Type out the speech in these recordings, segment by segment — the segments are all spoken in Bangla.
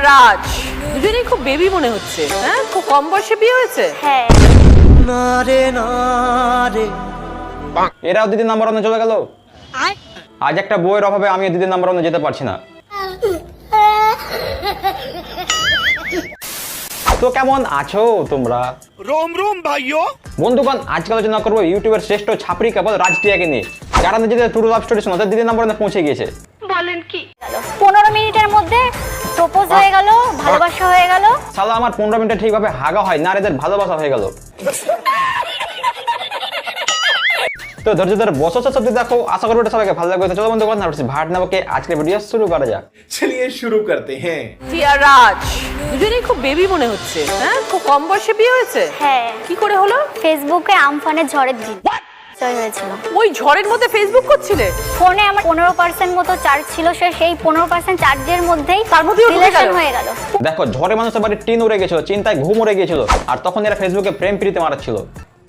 রাজ দুজনেই খুব বেবি মনে হচ্ছে। হ্যাঁ, খুব কম বয়সে বিয়ে হয়েছে। হ্যাঁ, এরাও দিদির নাম্বার ওয়ানে চলে গেল। আজ একটা বইয়ের অভাবে আমি দিদির নাম্বার ওয়ানে যেতে পারছি না। তো কেমন আছো তোমরা? रोम रोम भाइयों। বন্ধুগণ, আজকে আলোচনা করবো ইউটিউবের শ্রেষ্ঠ ছাপরি কাপল রাজ টিয়াকে নিয়ে, যারা নিজেদের ট্রু লাভ স্টোরি শোনাতে দিদির নাম্বার ওয়ানে পৌঁছে গিয়েছে। 15 মিনিটের মধ্যে প্রপোজ হয়ে গেল, ভালোবাসা হয়ে গেল। সালা আমার 15 মিনিটে ঠিকভাবে হাগা হয় না, আর এদের ভালোবাসা হয়ে গেল। তো ধৈর্য ধরে বসো, সব দেখো, আশা করবো এটা সবাইকে ভালো লাগবে। তো চলো বন্ধুগণ, ভাট নেবো আজকের ভিডিও শুরু করা যাক। चलिए शुरू करते हैं। টিয়া রাজ দুজনেই খুব বেবি মনে হচ্ছে। হ্যাঁ, খুব কম বয়সে বিয়ে হয়েছে। হ্যাঁ, কি করে হলো? ফেসবুকে আমফানের ঝড়ের দিন জয় হয়েছিল। ওই ঝড়ের মধ্যে ফেসবুক করছিলে? ফোনে আমার 15% মতো চার্জ ছিল, সেই 15% চার্জের মধ্যেই তার মধ্যেই ও ঢুকে রিলেশন গেল। হয়ে গেল। দেখো, ঝড়ে মানুষের বাড়ির টিন উড়ে গেছিল, চিন্তায় ঘুম উড়ে গিয়েছিল, আর তখন এরা ফেসবুকে প্রেম প্রীতি মারাচ্ছিল।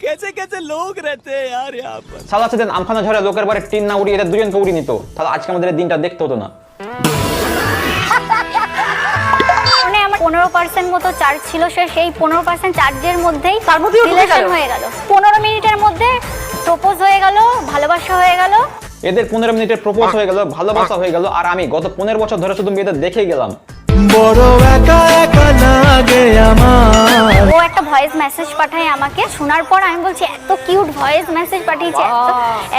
कैसे कैसे लोग रहते हैं यार यहाँ पर। সালা সেদিন আমফানা ঝড়ে লোকের বাড়ির টিন না উড়িয়ে এদের দুজনকে উড়িয়ে নিত, তাহলে আজকে আমাদের এই দিনটা দেখতে হতো না। ফোনে আমার 15% মতো চার্জ ছিল, সেই 15% চার্জের মধ্যেই তার মধ্যেই ও ঢুকে রিলেশন গেল। হয়ে গেল। 15 মিনিটের মধ্যে প্রপোজ হয়ে গেল, ভালোবাসা হয়ে গেল। এদের 15 মিনিটের প্রপোজ হয়ে গেল, ভালোবাসা হয়ে গেল, আর আমি গত 15 বছর ধরে শুধু মেয়েদের দেখেই গেলাম। বড় একা একা লাগে আমার। ও একটা ভয়েস মেসেজ পাঠায় আমাকে, শোনার পর আমি বলছি এত কিউট ভয়েস মেসেজ পাঠিয়েছে,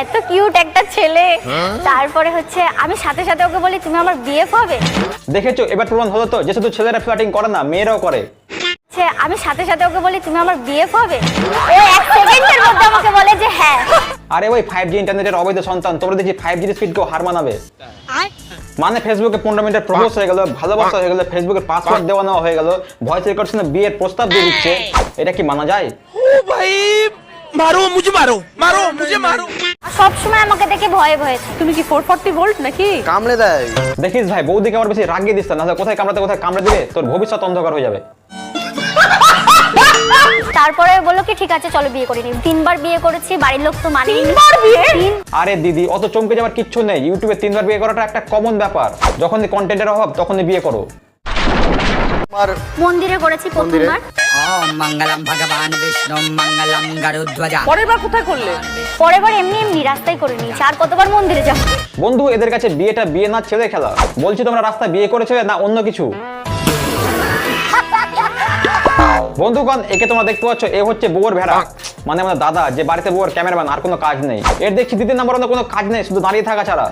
এত কিউট একটা ছেলে। তারপরে হচ্ছে আমি সাথে সাথে ওকে বলি তুমি আমার বিএফ হবে। দেখেছো, এবার প্রমাণ হলো তো যে শুধু ছেলেরা ফ্ল্যাটিং করে না, মেয়েরাও করে। আমি সাথে সাথে ওকে বলি তুমি আমার বিএফ হবে। ও 1 সেকেন্ডের মধ্যে আমাকে বলে যে হ্যাঁ। আরে ওই 5G ইন্টারনেটের অবৈধ সন্তান, তোমরা দেখি 5G স্পিডকেও হার মানাবে। মানে ফেসবুকে 15 মিনিটের প্রপোজ হয়ে গেল, ভালোবাসা হয়ে গেল, ফেসবুকের পাসওয়ার্ড দেওয়া নেওয়া হয়ে গেল, ভয়েস রেকর্ডশনে বিয়ের প্রস্তাব দিয়ে দিচ্ছে। এটা কি মানা যায়? ओ भाई मारो मुझे, मारो मारो मुझे, मारो। সব সময় আমাকে দেখে ভয়ে ভয়ে থাকে। তুমি কি 440 ভোল্ট নাকি? कामले दाई। দেখিস ভাই, বৌদিকে আমার বেশি রাগিয়ে দিস না, নাহলে কোথায় কামড়াতে কোথায় কামড়ে দিবে, তোর ভবিষ্যৎ অন্ধকার হয়ে যাবে। তারপরে বললো কি ঠিক আছে চলো বিয়ে করে নিই। 3 বার বিয়ে করেছি, বাড়ির লোক তো মানেনি। 3 বার বিয়ে? আরে দিদি, অত চমকে যাবার কিচ্ছু নেই। ইউটিউবে 3 বার বিয়ে করাটা একটা কমন ব্যাপার। যখনই কন্টেন্টের অভাব তখনই বিয়ে করো। মন্দিরে করেছি প্রথমবার। ওম মঙ্গলম ভগবান বিষ্ণু মঙ্গলম গরুধ্বজা। পরের বার কোথায় করলে? পরের বার এমনি এমনি রাস্তায় করে নিয়েছি। আর কতবার মন্দিরে যাব? বন্ধু, এদের কাছে বিয়েটা বিয়ে না ছেলে খেলা। বলছি, তোমরা রাস্তায় বিয়ে করেছিলে না অন্য কিছু? বন্ধুগণ, একে তোমরা দেখতে পাচ্ছ, এ হচ্ছে বউয়ের ভেড়া, মানে আমাদের দাদা, যে বাড়িতে বউয়ের ক্যামেরাম্যান, আর কোনো কাজ নেই। এর দেখছি দিদির নাম্বার ওয়ানে কোনো কাজ নেই, শুধু দাঁড়িয়ে থাকা ছাড়া।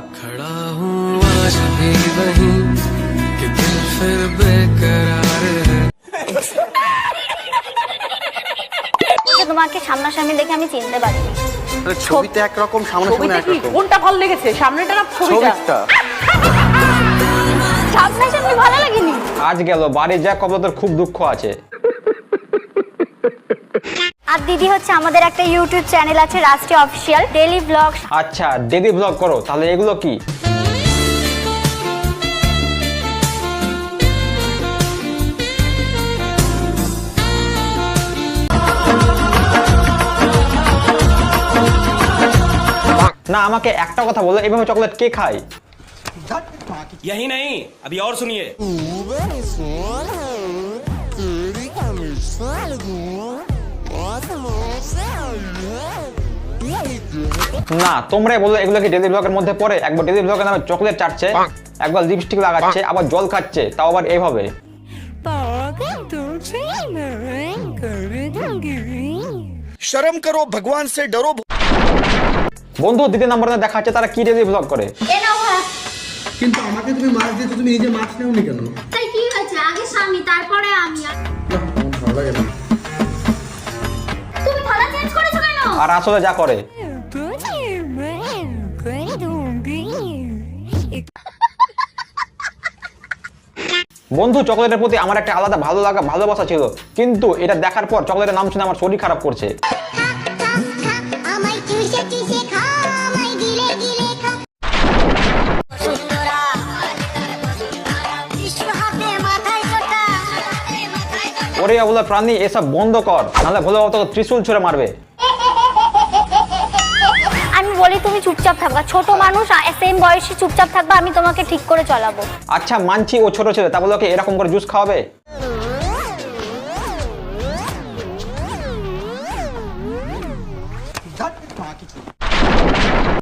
তোমাকে সামনাসামনি দেখে আমি চিনতে পারিনি। ছবিতে একরকম, সামনে ছবিতে কি কোনটা ভালো লেগেছে, সামনেটা না ছবিটা? সামনাসামনি ভালো লাগেনি। আজ গেল বাড়ি যা, কবল তোর খুব দুঃখ আছে। আর দিদি হচ্ছে আমাদের একটা ইউটিউব চ্যানেল আছে রাষ্ট্রীয় অফিসিয়াল, ডেইলি ব্লগ। আচ্ছা, ডেলি ব্লগ করো, তাহলে এগুলো কি? না, আমাকে একটা কথা বলো, এইভাবে চকলেট কে খায়? यही नहीं, अभी और सुनिए। না, তোমরাই বলো এগুলো কি ডেলি ব্লগের মধ্যে পড়ে? একবার ডেলি ব্লগের নামে চকলেট চাটছে, একবার লিপস্টিক লাগাচ্ছে, আবার জল খাচ্ছে, তাও আবার এইভাবে। शर्म करो, भगवान से डरो। বন্ধু, দিদি নাম্বার দেখাচ্ছে তারা কি ডেলি ব্লগ করে। কিন্তু আমাকে তুমি মাছ দিতে, তুমি নিজে মাছ নেওনি কেন? তাই কি হয়েছে? আগে স্বামী তারপরে আমি। ভালো লাগে না। তুমি থালা চেঞ্জ করেছো কেন? আর আসলে যা করে। বন্ধু, চকলেটের প্রতি আমার একটা আলাদা ভালো লাগা, ভালোবাসা ছিল, কিন্তু এটা দেখার পর চকলেটের নাম শুনে আমার শরীর খারাপ করছে। ওরে অবলা প্রাণী, এসব বন্ধ কর, নাহলে ভোলে বাবা তোকে ত্রিশূল ছুঁড়ে মারবে। আমি বলি তুমি চুপচাপ থাকবা, ছোট মানুষ সেম বয়সে চুপচাপ থাকবা, আমি তোমাকে ঠিক করে চলাবো। আচ্ছা মানছি ও ছোট ছেলে, তা বলে ওকে এরকম করে জুস খাওয়াবে?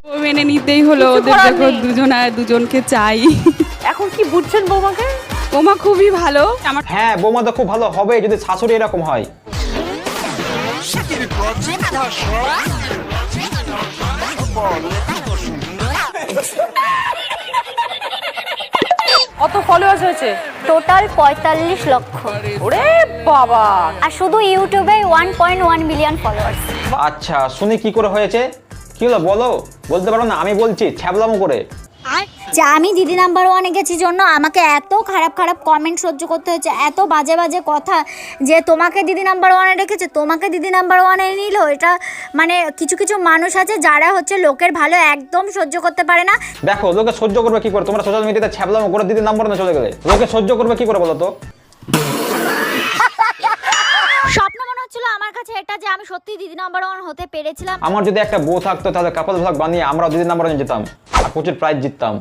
ও মেনে নিতেই হলো, কিছু ওদের করার দেখো নেই। দুজন আর দুজনকে চাই। এখন কি বুঝছেন বৌমাকে? ওমা খুবই ভালো আমার। হ্যাঁ বৌমা তো খুব ভালো হবে যদি শাশুড়ি এরকম হয়। কত ফলোয়ার্স হয়েছে? টোটাল 45 লক্ষ, ওরে বাবা! আর শুধু ইউটিউবে 1.1 মিলিয়ন ফলোয়ার্স। আচ্ছা শুনি কি করে হয়েছে, কি হলো বলো? বলতে পারো না? আমি বলছি ছ্যাবলামো করে। যে আমি দিদি নাম্বার ওয়ানে গেছি জন্য আমাকে এত খারাপ খারাপ কমেন্ট সহ্য করতে হয়েছে, এত বাজে বাজে কথা, যে তোমাকে দিদি নাম্বার ওয়ানে রেখেছে, তোমাকে দিদি নাম্বার ওয়ানে নিল। এটা মানে কিছু কিছু মানুষ আছে যারা হচ্ছে লোকের ভালো একদম সহ্য করতে পারে না। দেখো লোকে সহ্য করবে কি করে? তোমরা সোশ্যাল মিডিয়াতে ছ্যাবলামো করে দিদি নাম্বার না চলে গেলে লোকে সহ্য করবে কি করে বলো তো? স্বপ্ন মনে হচ্ছিল আমার কাছে এটা, যে আমি সত্যি দিদি নাম্বার ওয়ান হতে পেরেছিলাম। আমার যদি একটা বউ থাকতো তাহলে কাপল ভ্লগ বানিয়ে আমরা দিদি নাম্বার যেতাম আর প্রচুর প্রাইজ জিততাম।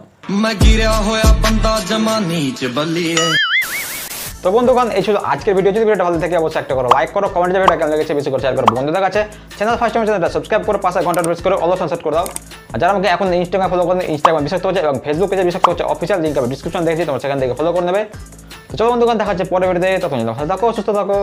তো বন্ধুগণ এই ছিল আজকের ভিডিও। যদি ভিডিওটা ভালো থাকে অবশ্যই একটা করো লাইক করো, কমেন্টে ভিডিওটা কেমন লেগেছে বেশি করে শেয়ার করো বন্ধুদের কাছে। চ্যানেল ফার্স্ট টাইম চ্যানেলটা সাবস্ক্রাইব করে পাশে ঘন্টা প্রেস করে অল অপশন সেট করে দাও। আর যারা আমাকে এখন ইনস্টাগ্রাম ফলো করেন, ইনস্টাগ্রাম বিশ্বস্ত হচ্ছে এবং ফেসবুক পেজে বিশ্বস্ত হচ্ছে, অফিসিয়াল লিংক আমি ডিসক্রিপশন দেখেছি, তোমরা সেখান থেকে ফলো করে নেবে। তো চলো বন্ধুগণ দেখা হচ্ছে পরের ভিডিওতে, তখন ভালো থাকো সুস্থ থাকো।